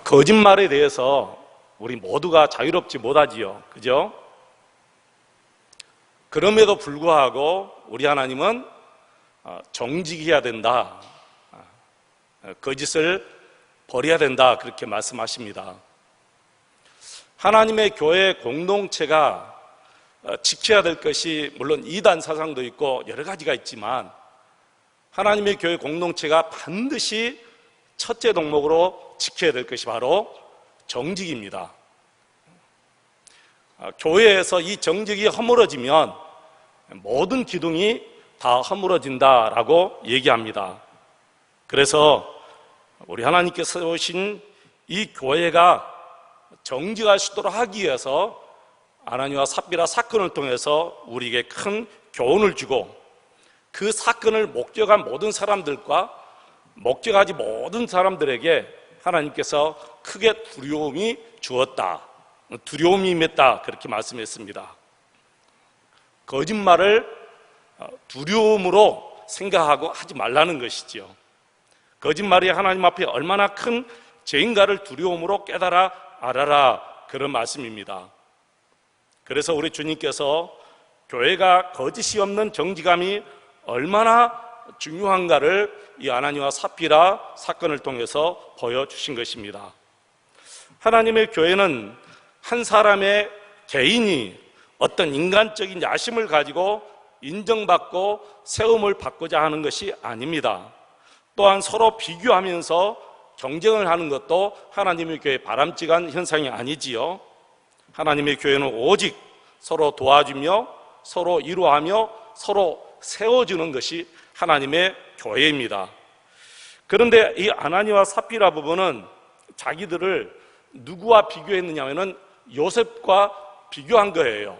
거짓말에 대해서 우리 모두가 자유롭지 못하지요. 그죠? 그럼에도 불구하고 우리 하나님은 정직해야 된다, 거짓을 버려야 된다, 그렇게 말씀하십니다. 하나님의 교회 공동체가 지켜야 될 것이 물론 이단 사상도 있고 여러 가지가 있지만 하나님의 교회 공동체가 반드시 첫째 덕목으로 지켜야 될 것이 바로 정직입니다. 교회에서 이 정직이 허물어지면 모든 기둥이 다 허물어진다라고 얘기합니다. 그래서 우리 하나님께서 세우신 이 교회가 정직할 수 있도록 하기 위해서 아나니와 삽비라 사건을 통해서 우리에게 큰 교훈을 주고 그 사건을 목격한 모든 사람들과 목격하지 모든 사람들에게 하나님께서 크게 두려움이 주었다, 두려움이 임했다, 그렇게 말씀했습니다. 거짓말을 두려움으로 생각하고 하지 말라는 것이지요. 거짓말이 하나님 앞에 얼마나 큰 죄인가를 두려움으로 깨달아 알아라, 그런 말씀입니다. 그래서 우리 주님께서 교회가 거짓이 없는 정직함이 얼마나 중요한가를 이 아나니와 삽비라 사건을 통해서 보여주신 것입니다. 하나님의 교회는 한 사람의 개인이 어떤 인간적인 야심을 가지고 인정받고 세움을 받고자 하는 것이 아닙니다. 또한 서로 비교하면서 경쟁을 하는 것도 하나님의 교회의 바람직한 현상이 아니지요. 하나님의 교회는 오직 서로 도와주며 서로 이루하며 서로 세워주는 것이 하나님의 교회입니다. 그런데 이 아나니와 삽비라 부부는 자기들을 누구와 비교했느냐 하면 요셉과 비교한 거예요.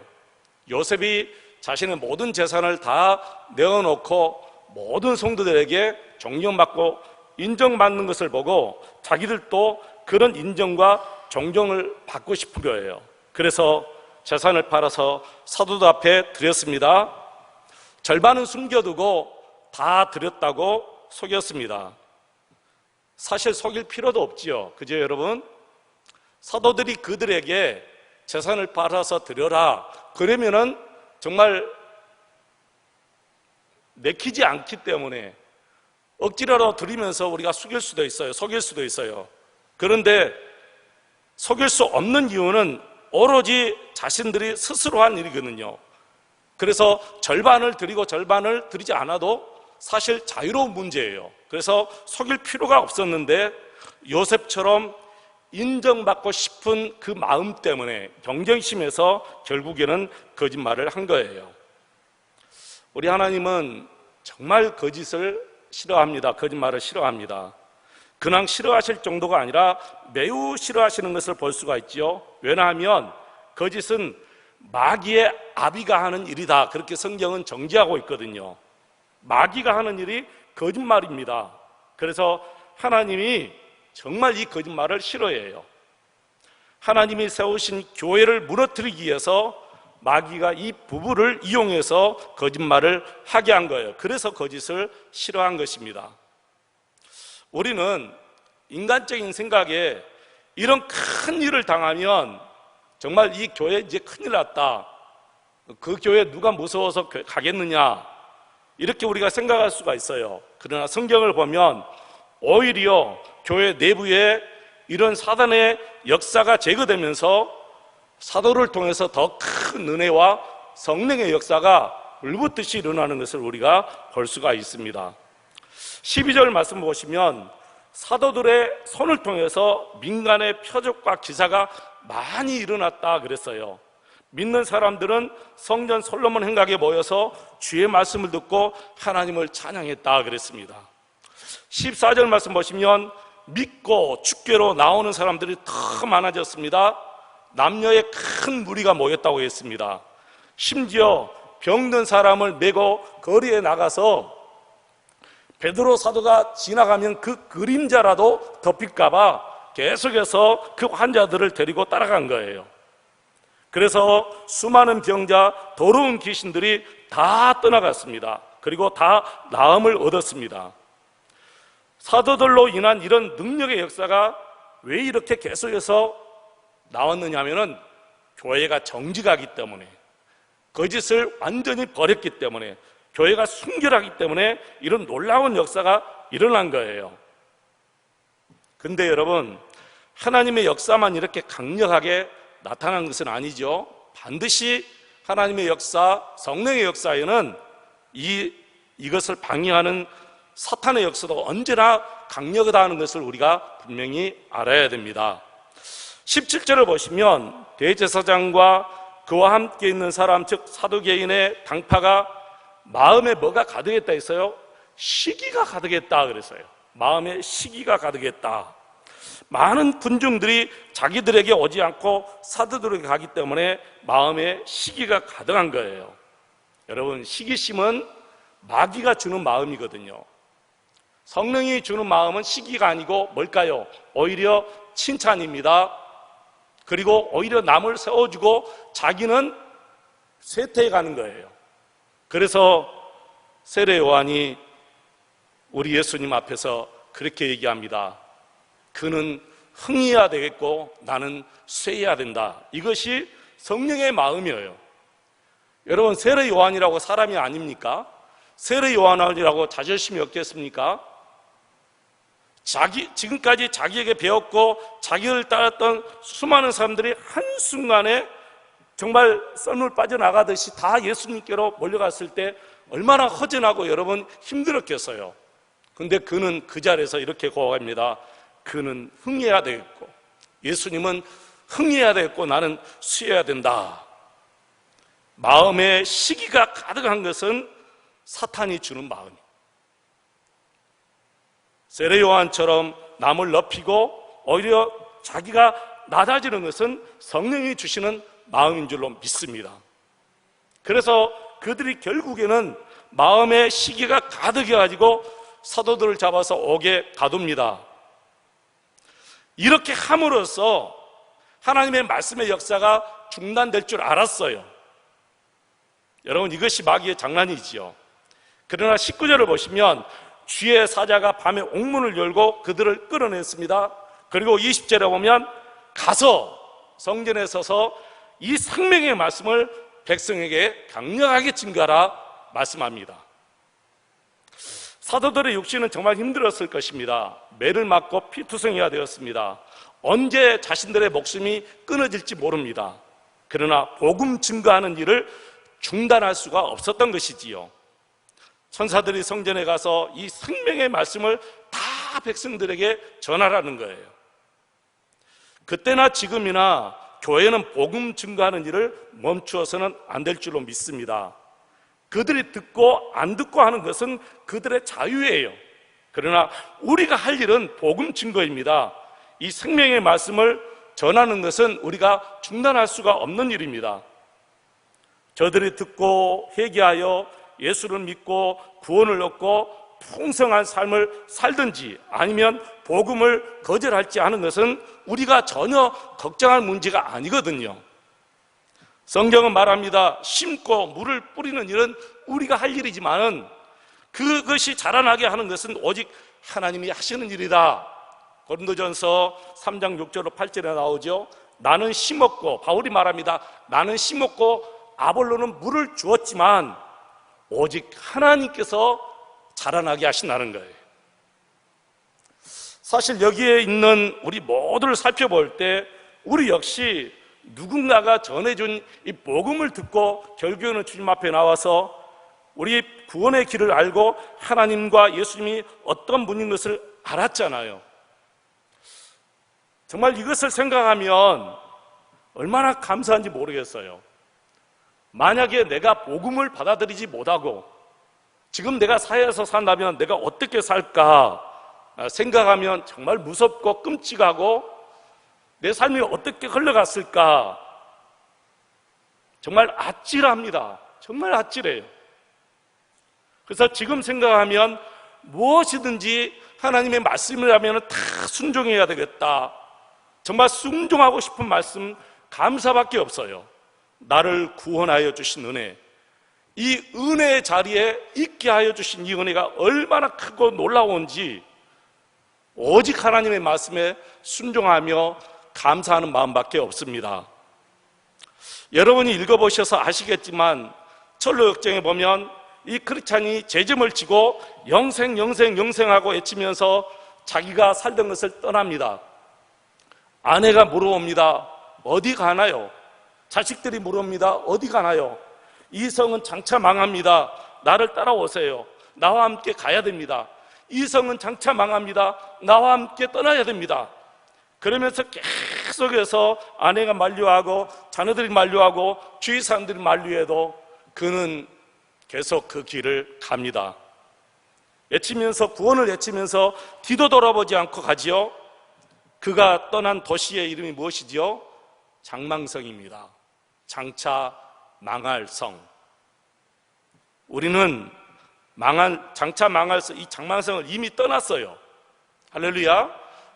요셉이 자신의 모든 재산을 다 내어놓고 모든 성도들에게 존경받고 인정받는 것을 보고 자기들도 그런 인정과 존경을 받고 싶은 거예요. 그래서 재산을 팔아서 사도들 앞에 드렸습니다. 절반은 숨겨두고 다 드렸다고 속였습니다. 사실 속일 필요도 없지요. 그죠, 여러분? 사도들이 그들에게 재산을 팔아서 드려라, 그러면은 정말 내키지 않기 때문에 억지로라도 드리면서 우리가 속일 수도 있어요. 속일 수도 있어요. 그런데 속일 수 없는 이유는 오로지 자신들이 스스로 한 일이거든요. 그래서 절반을 드리고 절반을 드리지 않아도 사실 자유로운 문제예요. 그래서 속일 필요가 없었는데 요셉처럼 인정받고 싶은 그 마음 때문에 경쟁심에서 결국에는 거짓말을 한 거예요. 우리 하나님은 정말 거짓을 싫어합니다. 거짓말을 싫어합니다. 그냥 싫어하실 정도가 아니라 매우 싫어하시는 것을 볼 수가 있죠. 왜냐하면 거짓은 마귀의 아비가 하는 일이다, 그렇게 성경은 정지하고 있거든요. 마귀가 하는 일이 거짓말입니다. 그래서 하나님이 정말 이 거짓말을 싫어해요. 하나님이 세우신 교회를 무너뜨리기 위해서 마귀가 이 부부를 이용해서 거짓말을 하게 한 거예요. 그래서 거짓을 싫어한 것입니다. 우리는 인간적인 생각에 이런 큰 일을 당하면 정말 이 교회 이제 큰일 났다, 그 교회 누가 무서워서 가겠느냐, 이렇게 우리가 생각할 수가 있어요. 그러나 성경을 보면 오히려 교회 내부에 이런 사단의 역사가 제거되면서 사도를 통해서 더 큰 은혜와 성령의 역사가 물붓듯이 일어나는 것을 우리가 볼 수가 있습니다. 12절 말씀 보시면 사도들의 손을 통해서 민간의 표적과 기사가 많이 일어났다 그랬어요. 믿는 사람들은 성전 솔로몬 행각에 모여서 주의 말씀을 듣고 하나님을 찬양했다 그랬습니다. 14절 말씀 보시면 믿고 주께로 나오는 사람들이 더 많아졌습니다. 남녀의 큰 무리가 모였다고 했습니다. 심지어 병든 사람을 메고 거리에 나가서 베드로 사도가 지나가면 그 그림자라도 덮일까 봐 계속해서 그 환자들을 데리고 따라간 거예요. 그래서 수많은 병자, 더러운 귀신들이 다 떠나갔습니다. 그리고 다 나음을 얻었습니다. 사도들로 인한 이런 능력의 역사가 왜 이렇게 계속해서 나왔느냐 하면은 교회가 정직하기 때문에, 거짓을 완전히 버렸기 때문에, 교회가 순결하기 때문에 이런 놀라운 역사가 일어난 거예요. 근데 여러분, 하나님의 역사만 이렇게 강력하게 나타난 것은 아니죠. 반드시 하나님의 역사, 성령의 역사에는 이것을 방해하는 사탄의 역사도 언제나 강력하다는 것을 우리가 분명히 알아야 됩니다. 17절을 보시면 대제사장과 그와 함께 있는 사람, 즉 사두개인의 당파가 마음에 뭐가 가득했다 했어요? 시기가 가득했다 그랬어요. 마음에 시기가 가득했다. 많은 군중들이 자기들에게 오지 않고 사도들에게 가기 때문에 마음에 시기가 가득한 거예요. 여러분, 시기심은 마귀가 주는 마음이거든요. 성령이 주는 마음은 시기가 아니고 뭘까요? 오히려 칭찬입니다. 그리고 오히려 남을 세워주고 자기는 쇠퇴해 가는 거예요. 그래서 세례 요한이 우리 예수님 앞에서 그렇게 얘기합니다. 그는 흥해야 되겠고 나는 쇠해야 된다. 이것이 성령의 마음이에요. 여러분, 세례 요한이라고 사람이 아닙니까? 세례 요한이라고 자존심이 없겠습니까? 지금까지 자기에게 배웠고 자기를 따랐던 수많은 사람들이 한순간에 정말 썰물 빠져나가듯이 다 예수님께로 몰려갔을 때 얼마나 허전하고 여러분 힘들었겠어요. 근데 그는 그 자리에서 이렇게 고백합니다. 그는 흥해야 되겠고, 예수님은 흥해야 되겠고 나는 쉬어야 된다. 마음에 시기가 가득한 것은 사탄이 주는 마음이에요. 세례 요한처럼 남을 높이고 오히려 자기가 낮아지는 것은 성령이 주시는 마음인 줄로 믿습니다. 그래서 그들이 결국에는 마음의 시기가 가득해가지고 사도들을 잡아서 옥에 가둡니다. 이렇게 함으로써 하나님의 말씀의 역사가 중단될 줄 알았어요. 여러분, 이것이 마귀의 장난이지요. 그러나 19절을 보시면 주의 사자가 밤에 옥문을 열고 그들을 끌어냈습니다. 그리고 20절에 보면 가서 성전에 서서 이 생명의 말씀을 백성에게 강력하게 증거하라 말씀합니다. 사도들의 육신은 정말 힘들었을 것입니다. 매를 맞고 피투성이가 되었습니다. 언제 자신들의 목숨이 끊어질지 모릅니다. 그러나 복음 증거하는 일을 중단할 수가 없었던 것이지요. 천사들이 성전에 가서 이 생명의 말씀을 다 백성들에게 전하라는 거예요. 그때나 지금이나 교회는 복음 증거하는 일을 멈추어서는 안 될 줄로 믿습니다. 그들이 듣고 안 듣고 하는 것은 그들의 자유예요. 그러나 우리가 할 일은 복음 증거입니다. 이 생명의 말씀을 전하는 것은 우리가 중단할 수가 없는 일입니다. 저들이 듣고 회개하여 예수를 믿고 구원을 얻고 풍성한 삶을 살든지 아니면 복음을 거절할지 하는 것은 우리가 전혀 걱정할 문제가 아니거든요. 성경은 말합니다. 심고 물을 뿌리는 일은 우리가 할 일이지만은 그것이 자라나게 하는 것은 오직 하나님이 하시는 일이다. 고린도전서 3장 6절로 8절에 나오죠. 나는 심었고, 바울이 말합니다. 나는 심었고 아볼로는 물을 주었지만 오직 하나님께서 자라나게 하신다는 거예요. 사실 여기에 있는 우리 모두를 살펴볼 때 우리 역시 누군가가 전해준 이 복음을 듣고 결국에는 주님 앞에 나와서 우리 구원의 길을 알고 하나님과 예수님이 어떤 분인 것을 알았잖아요. 정말 이것을 생각하면 얼마나 감사한지 모르겠어요. 만약에 내가 복음을 받아들이지 못하고 지금 내가 사회에서 산다면 내가 어떻게 살까 생각하면 정말 무섭고 끔찍하고 내 삶이 어떻게 흘러갔을까 정말 아찔합니다. 정말 아찔해요. 그래서 지금 생각하면 무엇이든지 하나님의 말씀이라면 다 순종해야 되겠다. 정말 순종하고 싶은 말씀 감사밖에 없어요. 나를 구원하여 주신 은혜, 이 은혜의 자리에 있게 하여 주신 이 은혜가 얼마나 크고 놀라운지 오직 하나님의 말씀에 순종하며 감사하는 마음밖에 없습니다. 여러분이 읽어보셔서 아시겠지만 철로역정에 보면 이 크리스찬이 제점을 지고 영생 영생 영생하고 외치면서 자기가 살던 것을 떠납니다. 아내가 물어봅니다. 어디 가나요? 자식들이 물어봅니다. 어디 가나요? 이 성은 장차 망합니다. 나를 따라오세요. 나와 함께 가야 됩니다. 이 성은 장차 망합니다. 나와 함께 떠나야 됩니다. 그러면서 계속해서 아내가 만류하고 자녀들이 만류하고 주위 사람들이 만류해도 그는 계속 그 길을 갑니다. 외치면서 구원을 외치면서 뒤도 돌아보지 않고 가지요. 그가 떠난 도시의 이름이 무엇이지요? 장망성입니다. 장차 망할 성. 우리는 장차 망할 성, 이 장망성을 이미 떠났어요. 할렐루야.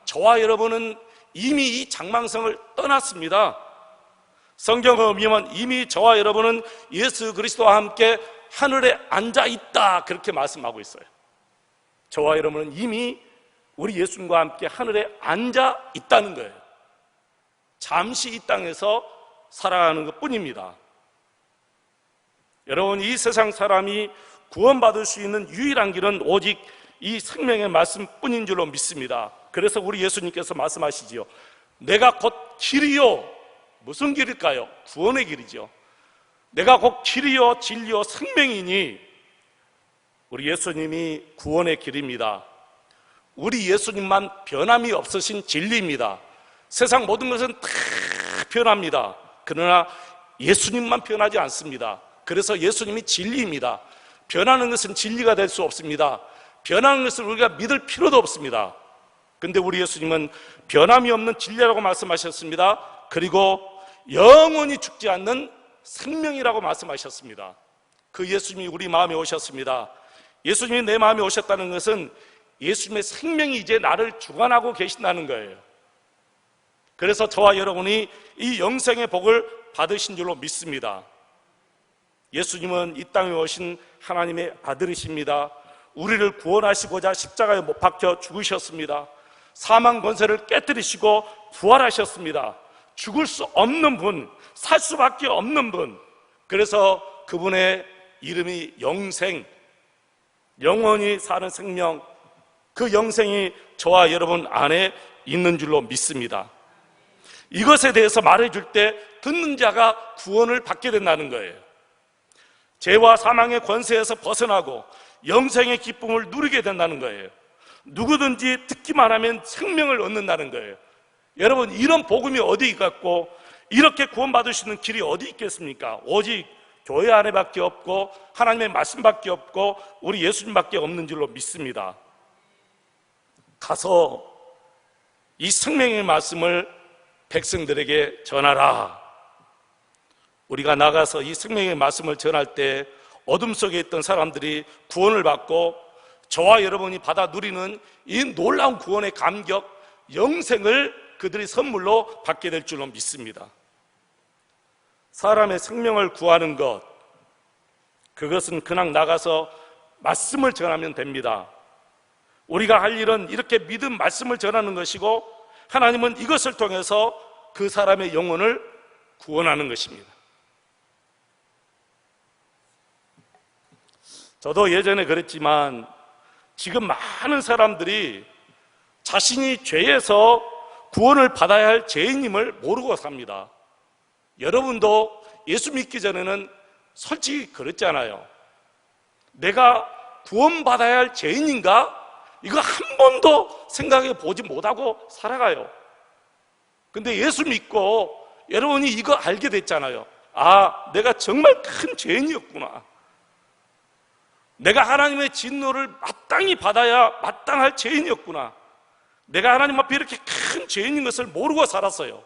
저와 여러분은 이미 이 장망성을 떠났습니다. 성경을 보면 이미 저와 여러분은 예수 그리스도와 함께 하늘에 앉아 있다, 그렇게 말씀하고 있어요. 저와 여러분은 이미 우리 예수님과 함께 하늘에 앉아 있다는 거예요. 잠시 이 땅에서 살아가는 것 뿐입니다. 여러분, 이 세상 사람이 구원받을 수 있는 유일한 길은 오직 이 생명의 말씀뿐인 줄로 믿습니다. 그래서 우리 예수님께서 말씀하시지요. 내가 곧 길이요. 무슨 길일까요? 구원의 길이죠. 내가 곧 길이요 진리요 생명이니, 우리 예수님이 구원의 길입니다. 우리 예수님만 변함이 없으신 진리입니다. 세상 모든 것은 다 변합니다. 그러나 예수님만 변하지 않습니다. 그래서 예수님이 진리입니다. 변하는 것은 진리가 될 수 없습니다. 변하는 것을 우리가 믿을 필요도 없습니다. 근데 우리 예수님은 변함이 없는 진리라고 말씀하셨습니다. 그리고 영원히 죽지 않는 생명이라고 말씀하셨습니다. 그 예수님이 우리 마음에 오셨습니다. 예수님이 내 마음에 오셨다는 것은 예수님의 생명이 이제 나를 주관하고 계신다는 거예요. 그래서 저와 여러분이 이 영생의 복을 받으신 줄로 믿습니다. 예수님은 이 땅에 오신 하나님의 아들이십니다. 우리를 구원하시고자 십자가에 못 박혀 죽으셨습니다. 사망 권세를 깨뜨리시고 부활하셨습니다. 죽을 수 없는 분, 살 수밖에 없는 분. 그래서 그분의 이름이 영생, 영원히 사는 생명, 그 영생이 저와 여러분 안에 있는 줄로 믿습니다. 이것에 대해서 말해줄 때 듣는 자가 구원을 받게 된다는 거예요. 죄와 사망의 권세에서 벗어나고 영생의 기쁨을 누리게 된다는 거예요. 누구든지 듣기만 하면 생명을 얻는다는 거예요. 여러분, 이런 복음이 어디 있겠고 이렇게 구원받을 수 있는 길이 어디 있겠습니까? 오직 교회 안에밖에 없고 하나님의 말씀밖에 없고 우리 예수님밖에 없는 줄로 믿습니다. 가서 이 생명의 말씀을 백성들에게 전하라. 우리가 나가서 이 생명의 말씀을 전할 때 어둠 속에 있던 사람들이 구원을 받고 저와 여러분이 받아 누리는 이 놀라운 구원의 감격, 영생을 그들이 선물로 받게 될 줄로 믿습니다. 사람의 생명을 구하는 것, 그것은 그냥 나가서 말씀을 전하면 됩니다. 우리가 할 일은 이렇게 믿음 말씀을 전하는 것이고 하나님은 이것을 통해서 그 사람의 영혼을 구원하는 것입니다. 저도 예전에 그랬지만 지금 많은 사람들이 자신이 죄에서 구원을 받아야 할 죄인임을 모르고 삽니다. 여러분도 예수 믿기 전에는 솔직히 그랬잖아요. 내가 구원받아야 할 죄인인가? 이거 한 번도 생각해 보지 못하고 살아가요. 근데 예수 믿고 여러분이 이거 알게 됐잖아요. 아, 내가 정말 큰 죄인이었구나. 내가 하나님의 진노를 마땅히 받아야 마땅할 죄인이었구나. 내가 하나님 앞에 이렇게 큰 죄인인 것을 모르고 살았어요.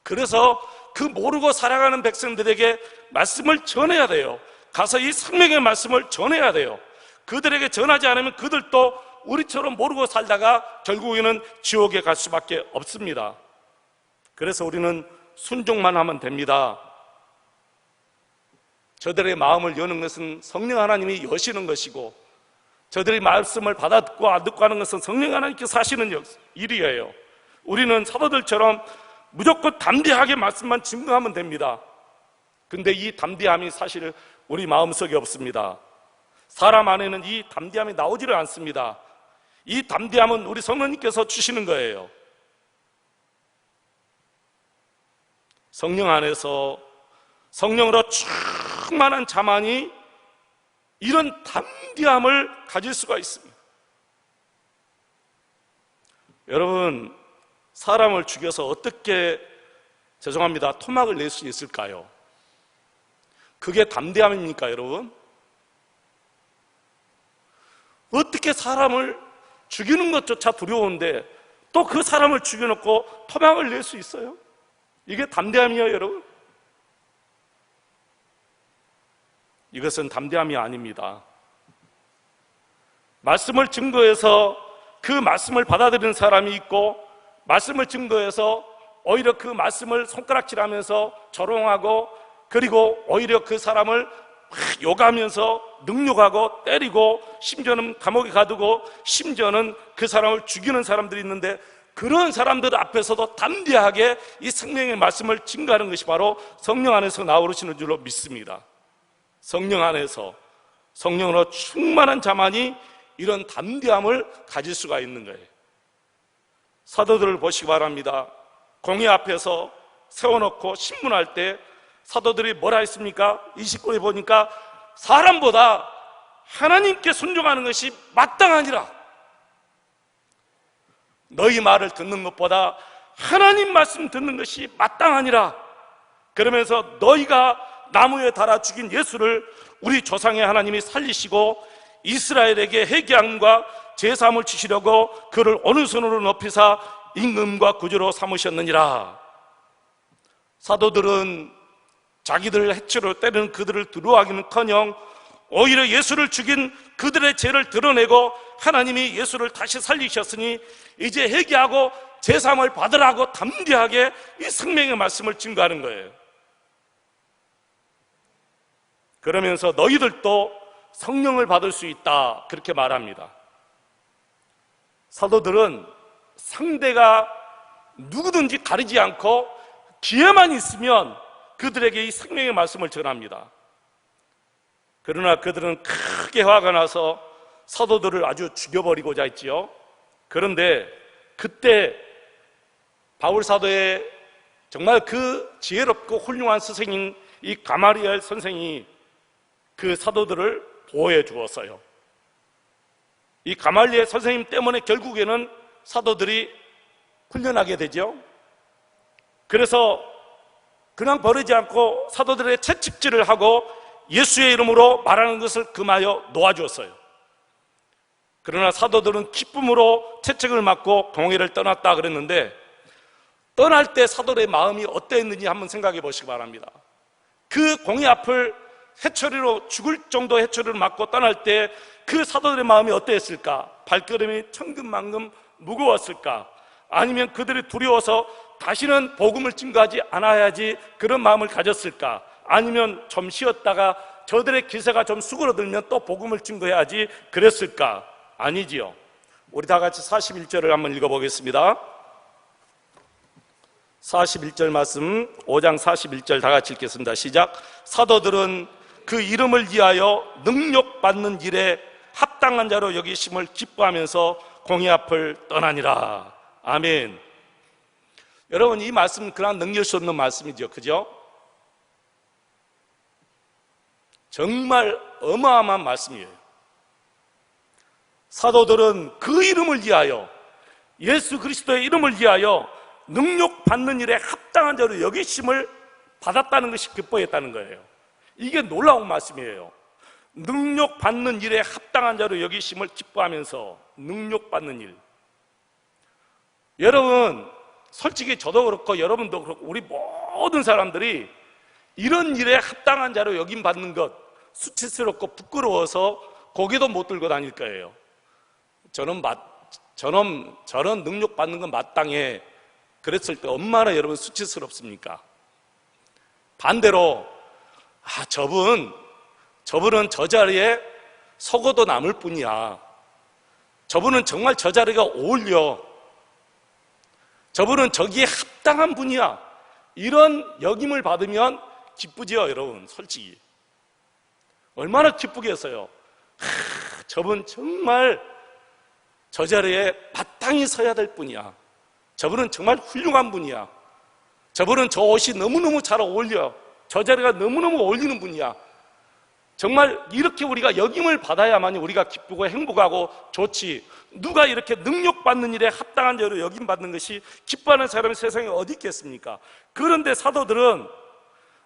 그래서 그 모르고 살아가는 백성들에게 말씀을 전해야 돼요. 가서 이 생명의 말씀을 전해야 돼요. 그들에게 전하지 않으면 그들도 우리처럼 모르고 살다가 결국에는 지옥에 갈 수밖에 없습니다. 그래서 우리는 순종만 하면 됩니다. 저들의 마음을 여는 것은 성령 하나님이 여시는 것이고 저들이 말씀을 받아 듣고 안 듣고 하는 것은 성령 하나님께서 하시는 일이에요. 우리는 사도들처럼 무조건 담대하게 말씀만 증거하면 됩니다. 근데 이 담대함이 사실 우리 마음속에 없습니다. 사람 안에는 이 담대함이 나오지를 않습니다. 이 담대함은 우리 성령님께서 주시는 거예요. 성령 안에서 성령으로 충만한 자만이 이런 담대함을 가질 수가 있습니다. 여러분, 사람을 죽여서 어떻게, 죄송합니다, 토막을 낼 수 있을까요? 그게 담대함입니까, 여러분? 어떻게 사람을 죽이는 것조차 두려운데 또 그 사람을 죽여놓고 토막을 낼 수 있어요? 이게 담대함이에요, 여러분? 이것은 담대함이 아닙니다. 말씀을 증거해서 그 말씀을 받아들이는 사람이 있고, 말씀을 증거해서 오히려 그 말씀을 손가락질하면서 조롱하고, 그리고 오히려 그 사람을 막 욕하면서 능욕하고 때리고, 심지어는 감옥에 가두고, 심지어는 그 사람을 죽이는 사람들이 있는데, 그런 사람들 앞에서도 담대하게 이 생명의 말씀을 증거하는 것이 바로 성령 안에서 나오시는 줄로 믿습니다. 성령 안에서 성령으로 충만한 자만이 이런 담대함을 가질 수가 있는 거예요. 사도들을 보시기 바랍니다. 공회 앞에서 세워놓고 신문할 때 사도들이 뭐라 했습니까? 29절에 보니까 사람보다 하나님께 순종하는 것이 마땅하니라. 너희 말을 듣는 것보다 하나님 말씀 듣는 것이 마땅하니라. 그러면서 너희가 나무에 달아 죽인 예수를 우리 조상의 하나님이 살리시고 이스라엘에게 회개함과 제사함을 주시려고 그를 오른손으로 높이사 임금과 구주로 삼으셨느니라. 사도들은 자기들 해치로 때리는 그들을 두려워하기는커녕 오히려 예수를 죽인 그들의 죄를 드러내고 하나님이 예수를 다시 살리셨으니 이제 회개하고 제사함을 받으라고 담대하게 이 생명의 말씀을 증거하는 거예요. 그러면서 너희들도 성령을 받을 수 있다, 그렇게 말합니다. 사도들은 상대가 누구든지 가리지 않고 기회만 있으면 그들에게 이 생명의 말씀을 전합니다. 그러나 그들은 크게 화가 나서 사도들을 아주 죽여버리고자 했지요. 그런데 그때 바울 사도의 정말 그 지혜롭고 훌륭한 스승인 이 가마리엘 선생이 그 사도들을 보호해 주었어요. 이 가말리엘 선생님 때문에 결국에는 사도들이 훈련하게 되죠. 그래서 그냥 버리지 않고 사도들의 채찍질을 하고 예수의 이름으로 말하는 것을 금하여 놓아주었어요. 그러나 사도들은 기쁨으로 채찍을 맞고 공회를 떠났다 그랬는데, 떠날 때 사도들의 마음이 어땠는지 한번 생각해 보시기 바랍니다. 그 공회 앞을 해초리로 죽을 정도 해초리를 맞고 떠날 때 그 사도들의 마음이 어땠을까? 발걸음이 천근만근 무거웠을까? 아니면 그들이 두려워서 다시는 복음을 증거하지 않아야지 그런 마음을 가졌을까? 아니면 좀 쉬었다가 저들의 기세가 좀 수그러들면 또 복음을 증거해야지 그랬을까? 아니지요. 우리 다 같이 41절을 한번 읽어보겠습니다. 41절 말씀, 5장 41절 다 같이 읽겠습니다. 시작. 사도들은 그 이름을 위하여 능력받는 일에 합당한 자로 여기심을 기뻐하면서 공회 앞을 떠나니라. 아멘. 여러분, 이 말씀은 그냥 넘길 수 없는 말씀이죠. 그죠? 정말 어마어마한 말씀이에요. 사도들은 그 이름을 위하여, 예수 그리스도의 이름을 위하여 능력받는 일에 합당한 자로 여기심을 받았다는 것이 기뻐했다는 거예요. 이게 놀라운 말씀이에요. 능력받는 일에 합당한 자로 여기심을 기뻐하면서, 능력받는 일. 여러분, 솔직히 저도 그렇고 여러분도 그렇고 우리 모든 사람들이 이런 일에 합당한 자로 여김받는 것 수치스럽고 부끄러워서 고개도 못 들고 다닐 거예요. 저는 능력받는 건 마땅해, 그랬을 때 얼마나 여러분 수치스럽습니까? 반대로 저분은 저 자리에 속어도 남을 뿐이야. 저분은 정말 저 자리가 어울려. 저분은 저기에 합당한 분이야. 이런 역임을 받으면 기쁘지요, 여러분. 솔직히 얼마나 기쁘겠어요. 저분 정말 저 자리에 마땅히 서야 될 분이야. 저분은 정말 훌륭한 분이야. 저분은 저 옷이 너무너무 잘 어울려. 저 자리가 너무너무 어울리는 분이야. 정말 이렇게 우리가 역임을 받아야만 우리가 기쁘고 행복하고 좋지. 누가 이렇게 능력받는 일에 합당한 자로 역임받는 것이 기뻐하는 사람이 세상에 어디 있겠습니까? 그런데 사도들은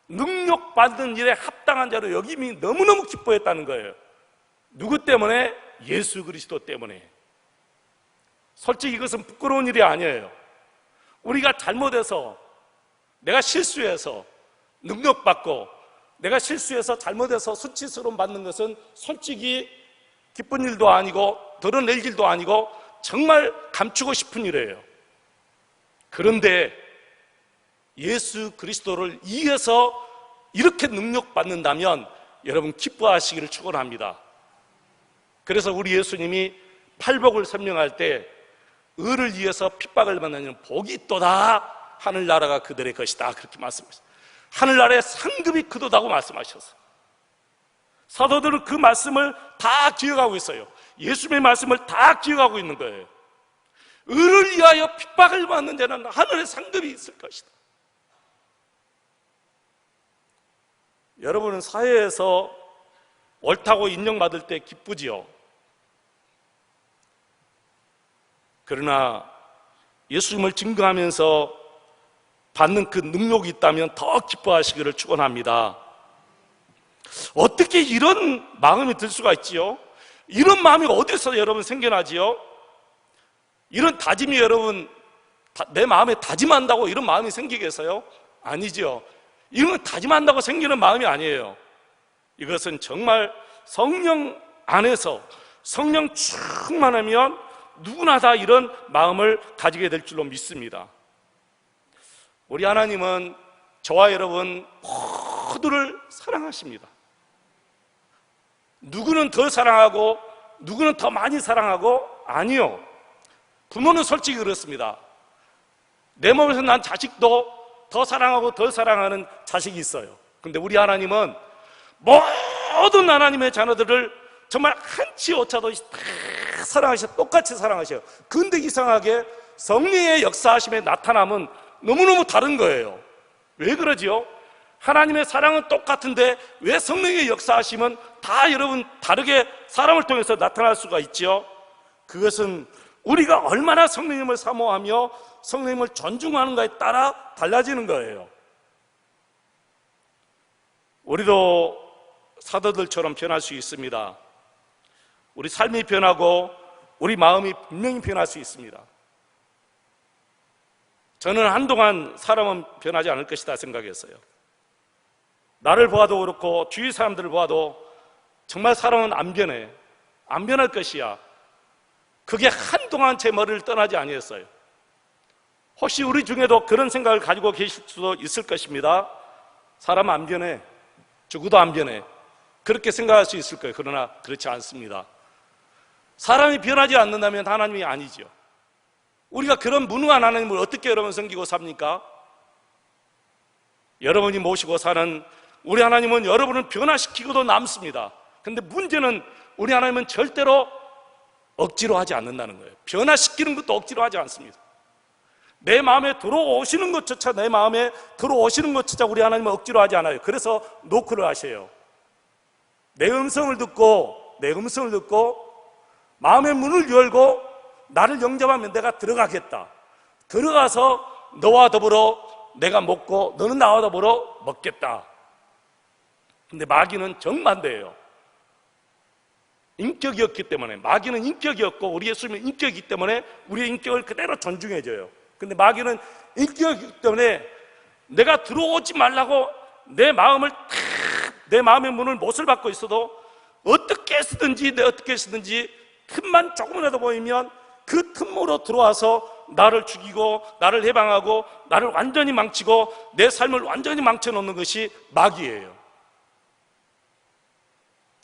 능력받는 일에 합당한 자로 역임이 너무너무 기뻐했다는 거예요. 누구 때문에? 예수 그리스도 때문에. 솔직히 이것은 부끄러운 일이 아니에요. 우리가 잘못해서, 내가 실수해서 능력받고, 내가 실수해서 잘못해서 수치스러움 받는 것은 솔직히 기쁜 일도 아니고 드러낼 일도 아니고 정말 감추고 싶은 일이에요. 그런데 예수 그리스도를 위해서 이렇게 능력받는다면 여러분 기뻐하시기를 축원합니다. 그래서 우리 예수님이 팔복을 설명할 때 의를 위해서 핍박을 받는 복이 있도다. 하늘나라가 그들의 것이다. 그렇게 말씀하셨어요. 하늘나라의 상급이 그도다고 말씀하셨어요. 사도들은 그 말씀을 다 기억하고 있어요. 예수님의 말씀을 다 기억하고 있는 거예요. 의를 위하여 핍박을 받는 자는 하늘의 상급이 있을 것이다. 여러분은 사회에서 옳다고 인정받을 때 기쁘지요. 그러나 예수님을 증거하면서 받는 그 능력이 있다면 더 기뻐하시기를 축원합니다. 어떻게 이런 마음이 들 수가 있지요? 이런 마음이 어디서 여러분 생겨나지요? 이런 다짐이 여러분 내 마음에 다짐한다고 이런 마음이 생기겠어요? 아니죠. 이건 다짐한다고 생기는 마음이 아니에요. 이것은 정말 성령 안에서 성령 충만하면 누구나 다 이런 마음을 가지게 될 줄로 믿습니다. 우리 하나님은 저와 여러분 모두를 사랑하십니다. 누구는 더 사랑하고 누구는 더 많이 사랑하고 아니요. 부모는 솔직히 그렇습니다. 내 몸에서 난 자식도 더 사랑하고 더 사랑하는 자식이 있어요. 근데 우리 하나님은 모든 하나님의 자녀들을 정말 한치 오차도 다 사랑하셔, 똑같이 사랑하셔요. 근데 이상하게 성령의 역사하심에 나타남은 너무너무 다른 거예요. 왜 그러지요? 하나님의 사랑은 똑같은데 왜 성령의 역사하심은 다 여러분 다르게 사람을 통해서 나타날 수가 있죠? 그것은 우리가 얼마나 성령님을 사모하며 성령님을 존중하는가에 따라 달라지는 거예요. 우리도 사도들처럼 변할 수 있습니다. 우리 삶이 변하고 우리 마음이 분명히 변할 수 있습니다. 저는 한동안 사람은 변하지 않을 것이다 생각했어요. 나를 보아도 그렇고 주위 사람들을 보아도 정말 사람은 안 변해. 안 변할 것이야. 그게 한동안 제 머리를 떠나지 아니했어요. 혹시 우리 중에도 그런 생각을 가지고 계실 수도 있을 것입니다. 사람은 안 변해. 죽어도 안 변해. 그렇게 생각할 수 있을 거예요. 그러나 그렇지 않습니다. 사람이 변하지 않는다면 하나님이 아니죠. 우리가 그런 무능한 하나님을 어떻게 여러분 섬기고 삽니까? 여러분이 모시고 사는 우리 하나님은 여러분을 변화시키고도 남습니다. 그런데 문제는 우리 하나님은 절대로 억지로 하지 않는다는 거예요. 변화시키는 것도 억지로 하지 않습니다. 내 마음에 들어오시는 것조차 우리 하나님은 억지로 하지 않아요. 그래서 노크를 하셔요. 내 음성을 듣고 마음의 문을 열고 나를 영접하면 내가 들어가겠다. 들어가서 너와 더불어 내가 먹고 너는 나와 더불어 먹겠다. 근데 마귀는 정반대예요. 인격이었기 때문에, 마귀는 인격이었고 우리 예수님은 인격이기 때문에 우리의 인격을 그대로 존중해줘요. 근데 마귀는 인격이기 때문에 내가 들어오지 말라고 내 마음의 문을 못을 받고 있어도 어떻게 쓰든지 틈만 조금이라도 보이면 그 틈으로 들어와서 나를 죽이고 나를 해방하고 나를 완전히 망치고 내 삶을 완전히 망쳐놓는 것이 마귀예요.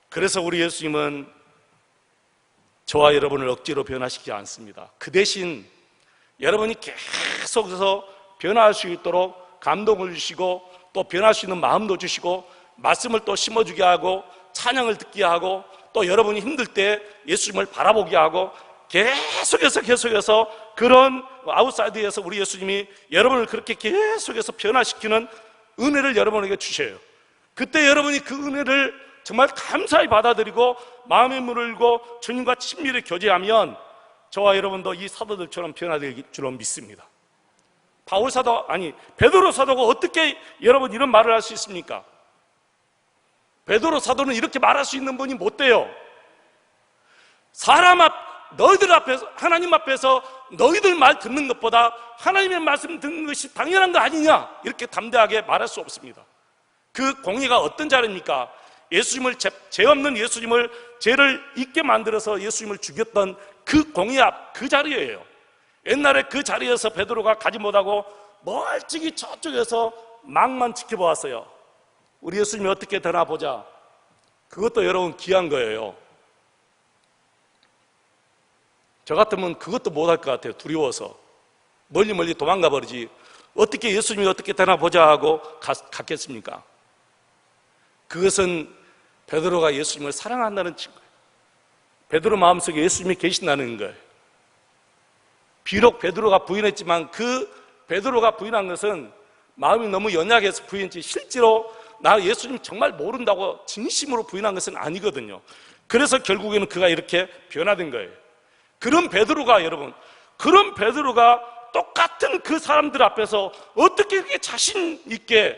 그래서 우리 예수님은 저와 여러분을 억지로 변화시키지 않습니다. 그 대신 여러분이 계속해서 변화할 수 있도록 감동을 주시고 또 변할 수 있는 마음도 주시고 말씀을 또 심어주게 하고 찬양을 듣게 하고 또 여러분이 힘들 때 예수님을 바라보게 하고 계속해서 그런 아웃사이드에서 우리 예수님이 여러분을 그렇게 계속해서 변화시키는 은혜를 여러분에게 주셔요. 그때 여러분이 그 은혜를 정말 감사히 받아들이고 마음의 문을 열고 주님과 친밀히 교제하면 저와 여러분도 이 사도들처럼 변화될 줄로 믿습니다. 베드로 사도가 어떻게 여러분 이런 말을 할 수 있습니까? 베드로 사도는 이렇게 말할 수 있는 분이 못 돼요. 너희들 앞에서, 하나님 앞에서 너희들 말 듣는 것보다 하나님의 말씀 듣는 것이 당연한 거 아니냐, 이렇게 담대하게 말할 수 없습니다. 그 공의가 어떤 자리입니까? 죄 없는 예수님을 죄를 있게 만들어서 예수님을 죽였던 그 공의 앞, 그 자리예요. 옛날에 그 자리에서 베드로가 가지 못하고 멀찍이 저쪽에서 망만 지켜보았어요. 우리 예수님이 어떻게 되나 보자. 그것도 여러분 귀한 거예요. 저 같으면 그것도 못할 것 같아요. 두려워서 멀리 도망가 버리지. 어떻게 예수님이 어떻게 되나 보자 하고 갔겠습니까? 그것은 베드로가 예수님을 사랑한다는 증거예요. 베드로 마음속에 예수님이 계신다는 거예요. 비록 베드로가 부인했지만 그 베드로가 부인한 것은 마음이 너무 연약해서 부인했지 실제로 나 예수님 정말 모른다고 진심으로 부인한 것은 아니거든요. 그래서 결국에는 그가 이렇게 변화된 거예요. 그런 베드로가 똑같은 그 사람들 앞에서 어떻게 그렇게 자신 있게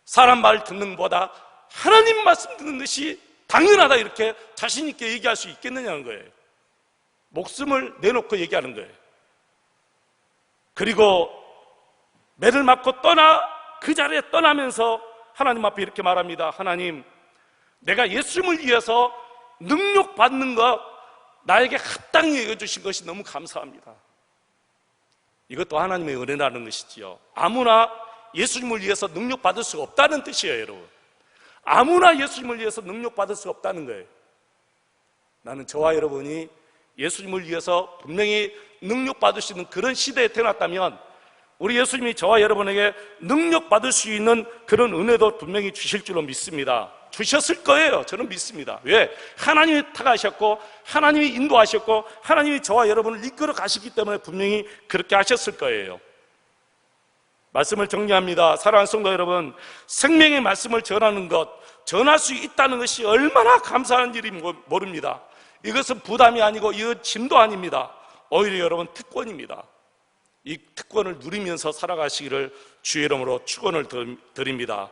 사람 말 듣는 것보다 하나님 말씀 듣는 것이 당연하다 이렇게 자신 있게 얘기할 수 있겠느냐는 거예요. 목숨을 내놓고 얘기하는 거예요. 그리고 매를 맞고 그 자리에 떠나면서 하나님 앞에 이렇게 말합니다. 하나님, 내가 예수님을 위해서 능력받는 것 나에게 합당히 여겨주신 것이 너무 감사합니다. 이것도 하나님의 은혜라는 것이지요. 아무나 예수님을 위해서 능력받을 수가 없다는 뜻이에요, 여러분. 아무나 예수님을 위해서 능력받을 수 없다는 거예요. 나는 저와 여러분이 예수님을 위해서 분명히 능력받을 수 있는 그런 시대에 태어났다면 우리 예수님이 저와 여러분에게 능력받을 수 있는 그런 은혜도 분명히 주실 줄로 믿습니다. 주셨을 거예요. 저는 믿습니다. 왜? 하나님이 택하셨고 하나님이 인도하셨고 하나님이 저와 여러분을 이끌어 가시기 때문에 분명히 그렇게 하셨을 거예요. 말씀을 정리합니다. 사랑하는 성도 여러분, 생명의 말씀을 전하는 것, 전할 수 있다는 것이 얼마나 감사한 일인지 모릅니다. 이것은 부담이 아니고 이건 짐도 아닙니다. 오히려 여러분 특권입니다. 이 특권을 누리면서 살아가시기를 주의 이름으로 축원을 드립니다.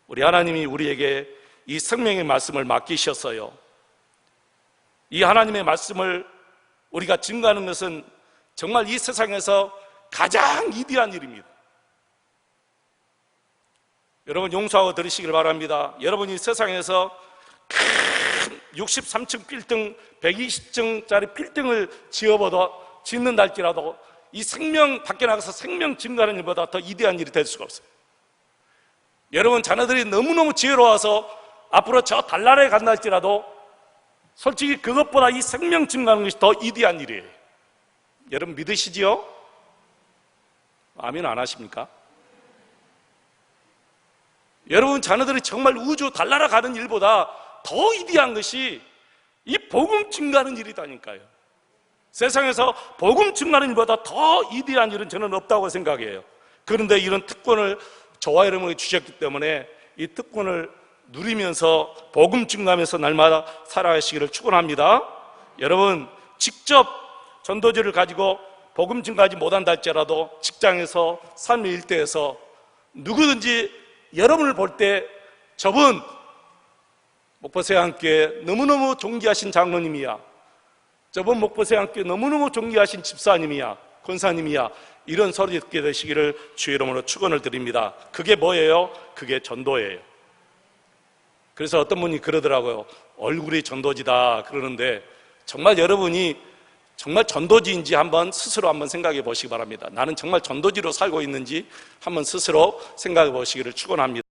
우리 하나님이 우리에게 이 생명의 말씀을 맡기셨어요. 이 하나님의 말씀을 우리가 증거하는 것은 정말 이 세상에서 가장 위대한 일입니다. 여러분 용서하고 들으시길 바랍니다. 여러분이 세상에서 큰 63층 빌딩, 120층짜리 빌딩을 짓는다 할지라도 이 생명 밖에 나가서 생명 증거하는 일보다 더 위대한 일이 될 수가 없어요. 여러분 자녀들이 너무너무 지혜로워서 앞으로 저 달나라에 간다 할지라도 솔직히 그것보다 이 생명 증거하는 것이 더 위대한 일이에요. 여러분 믿으시지요? 아멘 안 하십니까? 여러분 자녀들이 정말 우주 달나라 가는 일보다 더 위대한 것이 이 복음 증거하는 일이다니까요. 세상에서 복음 증거하는 일보다 더 위대한 일은 저는 없다고 생각해요. 그런데 이런 특권을 저와 여러분에게 주셨기 때문에 이 특권을 누리면서 복음 증거하면서 날마다 살아가시기를 축원합니다. 여러분 직접 전도지를 가지고 복음 증거하지 못한다 할지라도 직장에서 삶의 일대에서 누구든지 여러분을 볼 때 저분 목포세안교회 너무너무 존귀하신 장로님이야, 저분 목포세안교회 너무너무 존귀하신 집사님이야, 권사님이야, 이런 소리 듣게 되시기를 주의 이름으로 축원을 드립니다. 그게 뭐예요? 그게 전도예요. 그래서 어떤 분이 그러더라고요. 얼굴이 전도지다 그러는데 정말 여러분이 정말 전도지인지 스스로 한번 생각해 보시기 바랍니다. 나는 정말 전도지로 살고 있는지 한번 스스로 생각해 보시기를 축원합니다.